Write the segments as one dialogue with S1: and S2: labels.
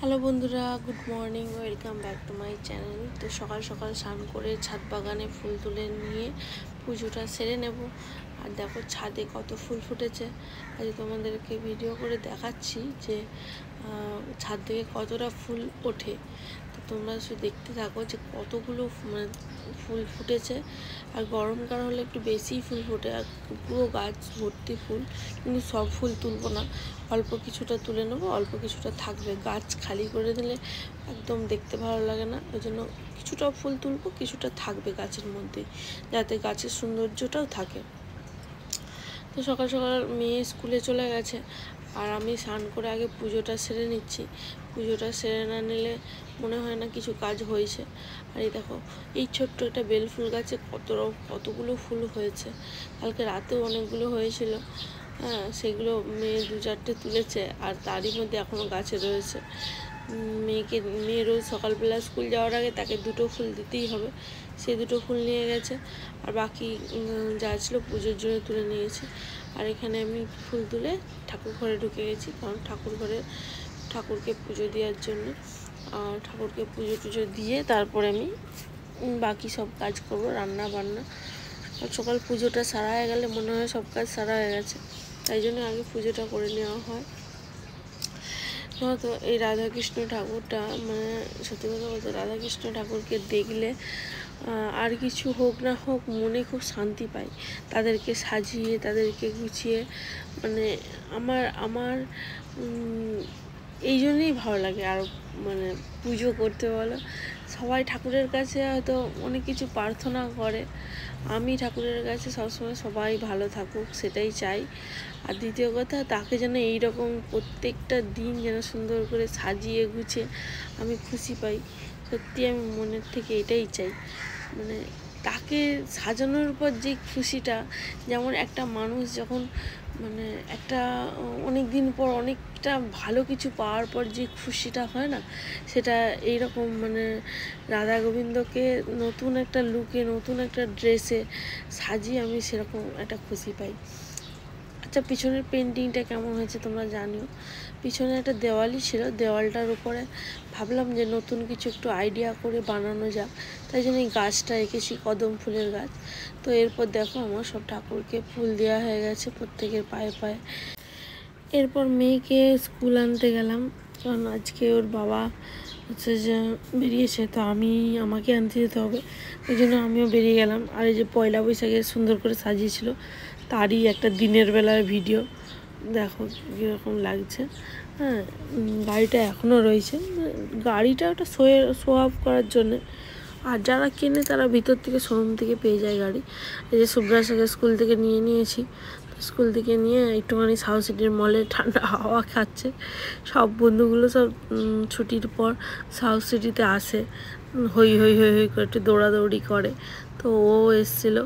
S1: Hello বন্ধুরা, good morning, welcome back to my channel. তো সকাল সকাল স্নান করে ছাদ বাগানে ফুল তুলে নিয়ে পুজোটা সেরে নেব। আর দেখো ছাদে কত ফুল ফুটেছে। আজ তোমাদেরকে ভিডিও করে দেখাচ্ছি যে ছাদ থেকে কতটা ফুল ওঠে। তো তোমরা শুধু দেখতে থাকো যে কতগুলো ফুল ফুটেছে। আর গরমকাল হলে একটু বেশিই ফুল ফোটে, আর পুরো গাছ ভর্তি ফুল। কিন্তু সব ফুল তুলবো না, অল্প কিছুটা তুলে নেবো, অল্প কিছুটা থাকবে। গাছ খালি করে দিলে একদম দেখতে ভালো লাগে না, ওই জন্য কিছুটা ফুল তুলবো, কিছুটা থাকবে গাছের মধ্যে, যাতে গাছের সৌন্দর্যটাও থাকে। তো সকাল সকাল মেয়ে স্কুলে চলে গেছে, আর আমি স্নান করে আগে পুজোটা সেরে নিচ্ছি। পুজোটা সেরে না নিলে মনে হয় না কিছু কাজ হয়েছে। আর এই দেখো, এই ছোট্ট একটা বেল ফুল গাছে কতগুলো ফুল হয়েছে। কালকে রাতেও অনেকগুলো হয়েছিল। হ্যাঁ, সেগুলো মেয়ে 2-4টে তুলেছে, আর তারই মধ্যে এখনও গাছে রয়েছে। মেয়ে রোজ সকালবেলা স্কুল যাওয়ার আগে তাকে 2টো ফুল দিতেই হবে। সেই 2টো ফুল নিয়ে গেছে, আর বাকি যা ছিল পুজোর জন্য তুলে নিয়েছি। আর এখানে আমি ফুল তুলে ঠাকুর ঘরে ঢুকে গেছি, কারণ ঠাকুরকে পুজো দেওয়ার জন্য। আর ঠাকুরকে পুজো দিয়ে তারপরে আমি বাকি সব কাজ করব, রান্না বান্না। সকাল পুজোটা সারা হয়ে গেলে মনে হয় সব কাজ সারা হয়ে গেছে, তাই জন্য আগে পুজোটা করে নেওয়া হয়। তো এই রাধাকৃষ্ণ ঠাকুরটা, সত্যি কথা বলতে রাধাকৃষ্ণ ঠাকুরকে দেখলে আর কিছু হোক না হোক মনে খুব শান্তি পাই। তাদেরকে সাজিয়ে, তাদেরকে গুছিয়ে, আমার এই জন্যই ভালো লাগে। আর পুজো করতে বলো, সবাই ঠাকুরের কাছে হয়তো অনেক কিছু প্রার্থনা করে, আমি ঠাকুরের কাছে সবসময় সবাই ভালো থাকুক সেটাই চাই। আর দ্বিতীয় কথা, তাকে যেন এইরকম প্রত্যেকটা দিন যেন সুন্দর করে সাজিয়ে গুছিয়ে আমি খুশি পাই। সত্যি আমি মনের থেকে এটাই চাই। তাকে সাজানোর পর যে খুশিটা, যেমন একটা মানুষ যখন একটা অনেক দিন পর অনেকটা ভালো কিছু পাওয়ার পর যে খুশিটা হয় না, সেটা এইরকম রাধা গোবিন্দকে নতুন একটা লুকে, নতুন একটা ড্রেসে সাজিয়ে আমি সেরকম একটা খুশি পাই। আচ্ছা, পিছনের পেন্টিংটা কেমন হয়েছে তোমরা জানিও। পিছনে একটা দেওয়ালই ছিল, দেওয়ালটার উপরে ভাবলাম যে নতুন কিছু একটু আইডিয়া করে বানানো যাক, তাই জন্য এই গাছটা এঁকেছি, কদম ফুলের গাছ। তো এরপর দেখো আমার সব ঠাকুরকে ফুল দেওয়া হয়ে গেছে প্রত্যেকের পায়ে পায়ে। এরপর মেয়েকে স্কুল আনতে গেলাম, কারণ আজকে ওর বাবা হচ্ছে যে বেরিয়েছে, তো আমাকে আনতে যেতে হবে, ওই জন্য আমিও বেরিয়ে গেলাম। আর এই যে পয়লা বৈশাখে সুন্দর করে সাজিয়েছিল, তারই একটা দিনের বেলার ভিডিও, দেখো কীরকম লাগছে। হ্যাঁ, গাড়িটা এখনও রয়েছে, গাড়িটা ওটা শো অফ করার জন্যে। আর যারা কেনে তারা ভিতর থেকে, শোরুম থেকে পেয়ে যায় গাড়ি। এই যে শুভ্রাসাকে স্কুল থেকে নিয়েছি, স্কুল থেকে নিয়ে একটুখানি সাউথ সিটির মলে ঠান্ডা হাওয়া খাচ্ছে। সব বন্ধুগুলো সব ছুটির পর সাউথ সিটিতে আসে, হই হই হই হই করে একটু দৌড়াদৌড়ি করে। তো ও এসেছিলো,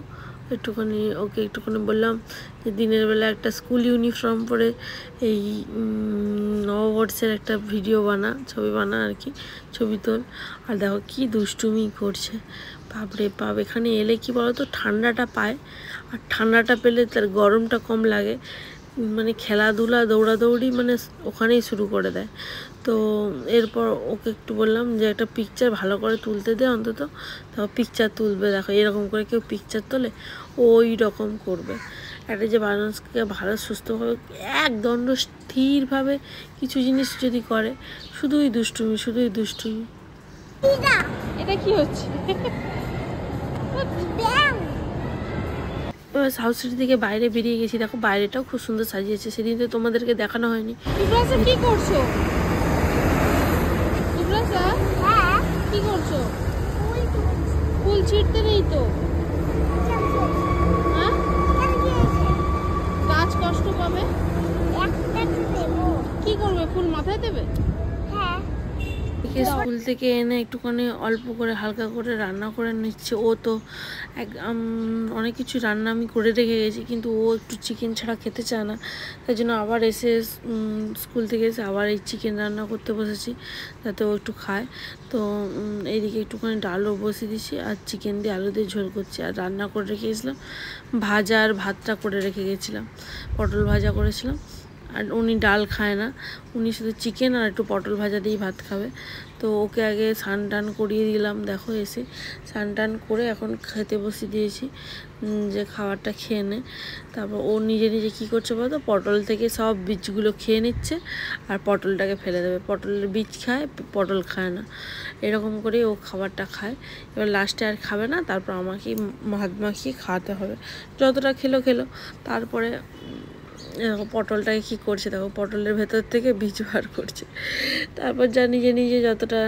S1: ওকে একটুখানি বললাম যে দিনের বেলা একটা স্কুল ইউনিফর্ম পরে এই নববর্ষের একটা ভিডিও ছবি বানা আর কি, ছবি তোল। আর দেখো কি দুষ্টুমি করছে, বাপরে বাপ। এখানে এলে কি বলতো, ঠান্ডাটা পায়, আর ঠান্ডাটা পেলে তার গরমটা কম লাগে। খেলাধুলা, দৌড়াদৌড়ি ওখানেই শুরু করে দেয়। তো এরপর ওকে একটু বললাম যে একটা পিকচার ভালো করে তুলতে দে অন্তত, তারপর পিকচার তুলবে। দেখো এরকম করে কেউ পিকচার তোলে, ওই রকম করবে। একটা যে মানুষকে ভালো সুস্থভাবে একদণ্ড স্থিরভাবে কিছু জিনিস যদি করে, শুধুই দুষ্টুমি।
S2: এটা কি হচ্ছে?
S1: এবার সাউথ সিটি থেকে বাইরে বেরিয়ে গেছি, দেখো বাইরেটাও খুব সুন্দর সাজিয়েছে, সেদিন তো তোমাদেরকে দেখানো হয়নি।
S2: কি করছো? কি করছো? ফুল ছিঁড়তে নেই তো, হ্যাঁ? গাছ কষ্ট পাবে। কি করবে, ফুল মাথায় দেবে?
S1: স্কুল থেকে এনে একটুখানি অল্প করে হালকা করে রান্না করে নিচ্ছে। ও তো অনেক কিছু রান্না আমি করে রেখে গেছি, কিন্তু ও একটু চিকেন ছাড়া খেতে চায় না, তাই জন্য আবার এসে স্কুল থেকে এসে আবার এই চিকেন রান্না করতে বসেছি, যাতে ও একটু খায়। তো এইদিকে একটুখানি ডালও বসিয়ে দিচ্ছি, আর চিকেন দিয়ে আলু দিয়ে ঝোল করছি। আর রান্না করে রেখে গেছিলাম ভাজা, আর ভাতটা করে রেখে গেছিলাম, পটল ভাজা করেছিলাম। আর উনি ডাল খায় না, উনি শুধু চিকেন আর একটু পটল ভাজা দিয়েই ভাত খাবে। তো ওকে আগে স্নান টান করিয়ে দিলাম, দেখো এসে স্নান টান করে এখন খেতে বসিয়ে দিয়েছি, যে খাবারটা খেয়ে নে। তারপর ও নিজে নিজে কী করছে বলতো, পটল থেকে সব বীজগুলো খেয়ে নিচ্ছে আর পটলটাকে ফেলে দেবে। পটলের বীজ খায়, পটল খায় না, এরকম করে ও খাবারটা খায়। এবার লাস্টে আর খাবে না, তারপর আমাকেই ভাত মাখিয়ে খাওয়াতে হবে। যতটা খেলো খেলো। তারপরে পটলটাকে কী করছে দেখো, পটলের ভেতর থেকে বীজ বার করছে। তারপর যা নিজে নিজে যতটা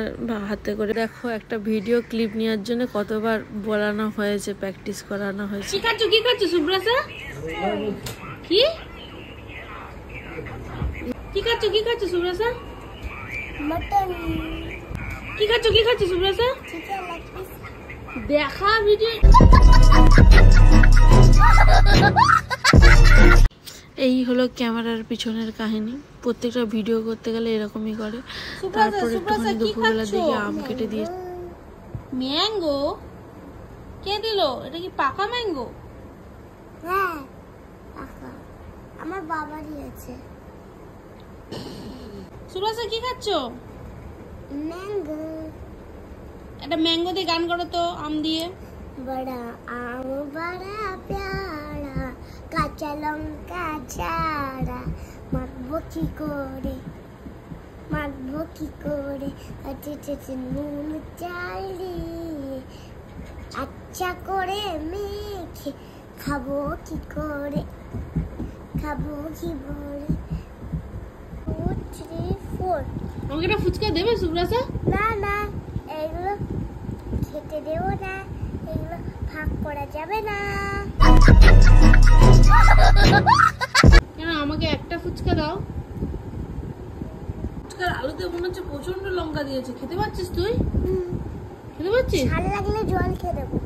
S1: হাতে করে, দেখো একটা ভিডিও ক্লিপ নেওয়ার জন্য কতবার বলানো হয়েছে, প্র্যাকটিস করানো হয়েছে।
S2: কি খাচ্ছ সুব্রাসা? কি কি খাচ্ছ সুব্রাসা?
S3: মটন।
S2: কি খাচ্ছ সুব্রাসা?
S3: Chicken leg piece.
S2: দেখা ভিডিও।
S1: এই হলো ক্যামেরার পিছনের কাহিনী। প্রত্যেকটা ভিডিও করতে গেলে এরকমই করে। তারপর একটুখানি দুপুরবেলার দিকে আম কেটে দিয়ে,
S2: ম্যাঙ্গো কে দিল? এটা কি পাকা ম্যাঙ্গো?
S3: হ্যাঁ পাকা, আমার বাবারই আছে।
S2: সুব্রাসা কি খাচ্ছ?
S3: ম্যাঙ্গো।
S2: একটা ম্যাঙ্গো দিয়ে গান করো তো, আম দিয়ে।
S3: বড়া আম বড়া প্যারা, কাঁচা লঙ্কা ছাড়া, মাখবো কি করে, কাঁচে নুন চাল দিয়ে আচ্ছা করে মেখে খাবো কি করে। 2 3 4।
S2: আমাকে একটা ফুচকা দেবে সুব্রাসা?
S3: না এগুলো খেতে দেবো না, এগুলো ভাগ করা যাবে না।
S2: কেন, আমাকে একটা ফুচকা দাও। ফুচকার আলুতে মনে হচ্ছে প্রচন্ড লঙ্কা দিয়েছে। খেতে পাচ্ছিস তুই? খেতে পাচ্ছিস?
S3: ঝাল লাগলে জল খেয়ে দেবো।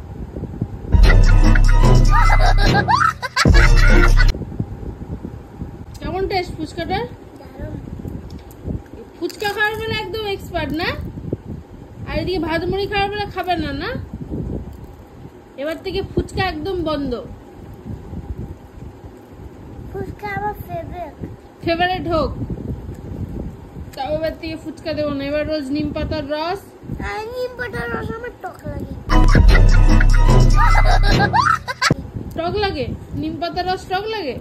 S2: কেমন টেস্ট ফুচকাটার?
S3: দারুণ।
S2: ফুচকা খাওয়ার বেলা একদম এক্সপার্ট না, আর এদিকে ভাত মুড়ি খাওয়ার বেলা খাবেন না না? এবার থেকে ফুচকা একদম বন্ধ।
S3: ফুচকা আমার
S2: ফেভারিট হোক, তাও এবার থেকে ফুচকা দেবো না। এবার রোজ নিম পাতার রস।
S3: নিম পাতার রস আমার টক লাগে।
S2: টক লাগে? নিম পাতার রস টক লাগে?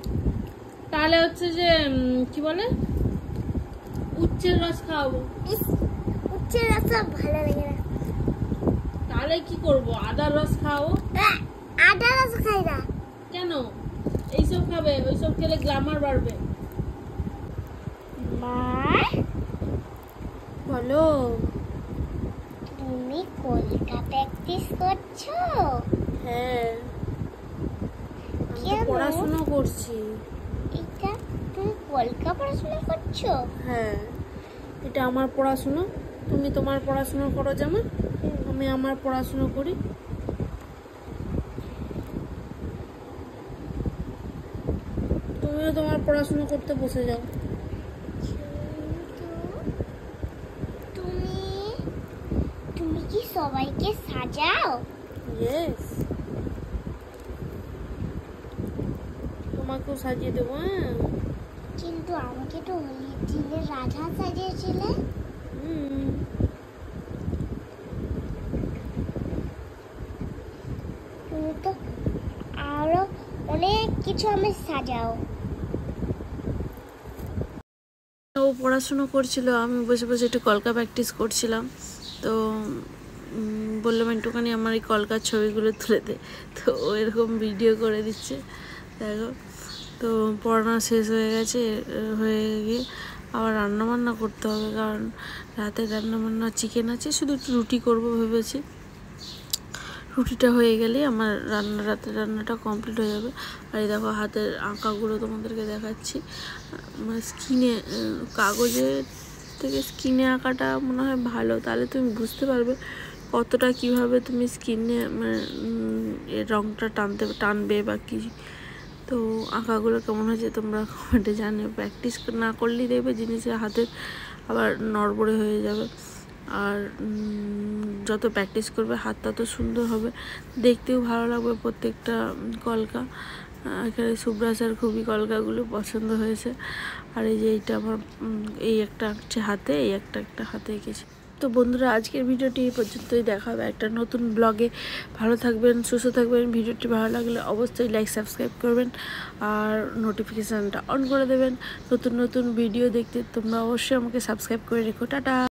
S2: তাহলে হচ্ছে যে কি বলে, উচ্ছের রস খাওয়াবো।
S3: উচ্ছের রস ভালো লাগে না।
S2: তাহলে কি করব, আদার রস খাওয়াবো।
S3: আদা রস খাই না।
S2: কেন? এইসব খাবে, ওইসব খেলে গ্রামার বাড়বে।
S3: মা
S2: বলো।
S3: তুমি কলকা প্র্যাকটিস করছো?
S1: হ্যাঁ
S3: কেন?
S1: পড়াশোনা করছি।
S3: এটা তুমি কলকা পড়াশোনা করছো?
S1: হ্যাঁ, এটা আমার পড়াশোনা। তুমি তোমার পড়াশোনা করো যেমন, আমি আমার পড়াশোনা করি। তুমিও তোমার পড়াশোনা করতে বসে যাও।
S3: তুমি তুমি কি সবাইকে সাজাও?
S1: ইয়েস, তোমাকেও সাজিয়ে দেবো। হ্যাঁ,
S3: কিন্তু আমাকে তো হোলির দিনে রাধা সাজিয়েছিলে। তুমি তো আরো অনেক কিছু আমি সাজাও।
S1: ও পড়াশুনো করছিল, আমি বসে বসে একটু কলকা প্র্যাকটিস করছিলাম। তো বললাম একটুখানি আমার এই কলকার ছবিগুলো তুলে দে। তো ও এরকম ভিডিও করে দিচ্ছে, দেখো। তো পড়ানো শেষ হয়ে গেছে, হয়ে গিয়ে আবার রান্নাবান্না করতে হবে, কারণ রাতে রান্নাবান্না চিকেন আছে, শুধু একটু রুটি করবো ভেবেছি। রুটিটা হয়ে গেলেই আমার রাতের রান্নাটা কমপ্লিট হয়ে যাবে। আর এই দেখো হাতের আঁকাগুলো তোমাদেরকে দেখাচ্ছি। মানে স্কিনে, কাগজের থেকে স্কিনে আঁকাটা মনে হয় ভালো, তাহলে তুমি বুঝতে পারবে কতটা কিভাবে তুমি স্কিনে মানে এর রঙটা টানবে বা কী। তো আঁকাগুলো কেমন হয়েছে তোমরা কমেন্টে জানিও। প্র্যাকটিস না করলেই দেখবে জিনিসের হাতের আবার নড়বড়ে হয়ে যাবে। আর যত প্র্যাকটিস করবে হাত তত সুন্দর হবে, দেখতেও ভালো লাগবে প্রত্যেকটা কলকা। এখানে সুব্রাসার খুবই কলকাগুলো পছন্দ হয়েছে। আর এই যে এইটা আমার এই একটা আঁকছে হাতে, এই একটা হাতে এঁকেছে। তো বন্ধুরা, আজকের ভিডিওটি এই পর্যন্তই। দেখা হবে একটা নতুন ব্লগে। ভালো থাকবেন, সুস্থ থাকবেন। ভিডিওটি ভালো লাগলে অবশ্যই লাইক সাবস্ক্রাইব করবেন আর নোটিফিকেশানটা অন করে দেবেন। নতুন নতুন ভিডিও দেখতে তোমরা অবশ্যই আমাকে সাবস্ক্রাইব করে রেখো। টাটা।